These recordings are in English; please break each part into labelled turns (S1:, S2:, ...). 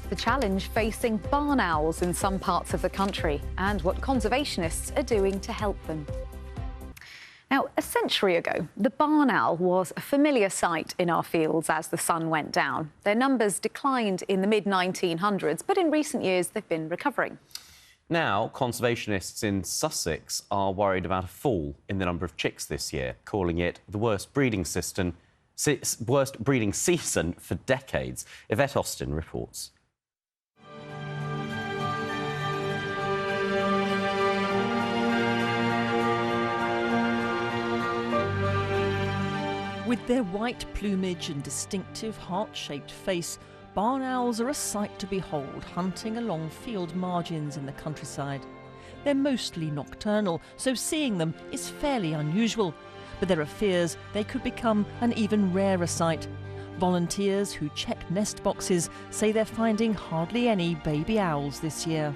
S1: the challenge facing barn owls in some parts of the country and what conservationists are doing to help them. Now, a century ago, the barn owl was a familiar sight in our fields as the sun went down. Their numbers declined in the mid-1900s, but in recent years they've been recovering.
S2: Now, conservationists in Sussex are worried about a fall in the number of chicks this year, calling it the worst breeding season for decades. Yvette Austin reports.
S3: With their white plumage and distinctive heart-shaped face, barn owls are a sight to behold hunting along field margins in the countryside. They're mostly nocturnal, so seeing them is fairly unusual. But there are fears they could become an even rarer sight. Volunteers who check nest boxes say they're finding hardly any baby owls this year.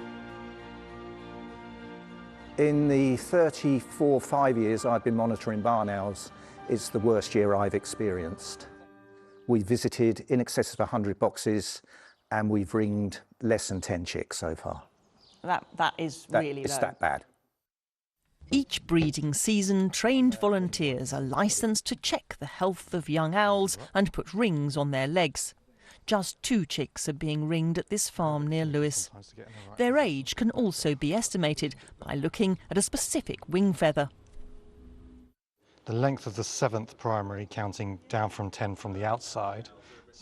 S4: In the 5 years I've been monitoring barn owls, it's the worst year I've experienced. We visited in excess of 100 boxes and we've ringed less than 10 chicks so far.
S3: That is really low.
S4: It's that bad.
S3: Each breeding season, trained volunteers are licensed to check the health of young owls and put rings on their legs. Just 2 chicks are being ringed at this farm near Lewes. Their age can also be estimated by looking at a specific wing feather.
S5: The length of the 7th primary, counting down from 10 from the outside.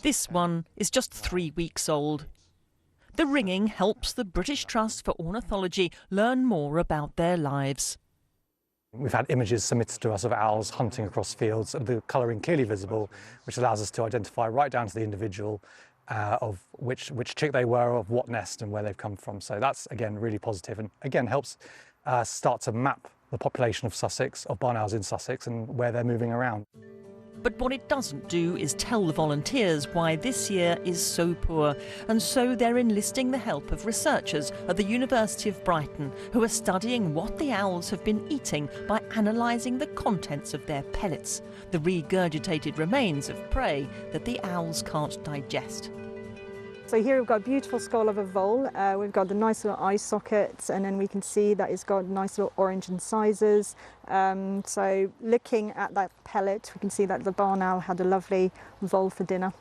S3: This one is just 3 weeks old. The ringing helps the British Trust for Ornithology learn more about their lives.
S5: We've had images submitted to us of owls hunting across fields, and the colouring clearly visible, which allows us to identify right down to the individual of which chick they were, of what nest and where they've come from. So that's, again, really positive and, again, helps start to map the population of Sussex, of barn owls in Sussex, and where they're moving around.
S3: But what it doesn't do is tell the volunteers why this year is so poor, and so they're enlisting the help of researchers at the University of Brighton who are studying what the owls have been eating by analysing the contents of their pellets, the regurgitated remains of prey that the owls can't digest.
S6: So here we've got a beautiful skull of a vole, we've got the nice little eye sockets, and then we can see that it's got nice little orange incisors. So looking at that pellet, we can see that the barn owl had a lovely vole for dinner.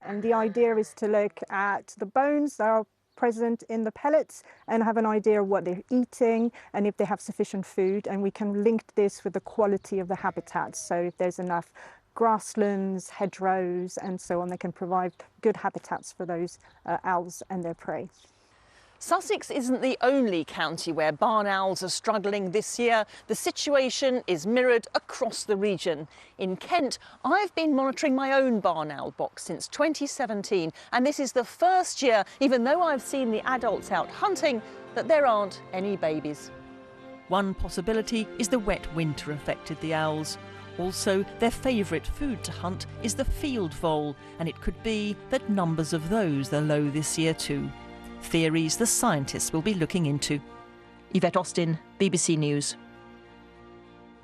S6: And the idea is to look at the bones that are present in the pellets and have an idea of what they're eating and if they have sufficient food, and we can link this with the quality of the habitat. So if there's enough grasslands, hedgerows and so on, they can provide good habitats for those owls and their prey.
S3: Sussex isn't the only county where barn owls are struggling this year. The situation is mirrored across the region. In Kent, I've been monitoring my own barn owl box since 2017, and this is the first year, even though I've seen the adults out hunting, that there aren't any babies. One possibility is the wet winter affected the owls. Also, their favourite food to hunt is the field vole, and it could be that numbers of those are low this year too. Theories the scientists will be looking into. Yvette Austin, BBC News.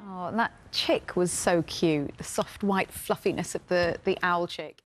S1: Oh, and that chick was so cute, the soft white fluffiness of the owl chick.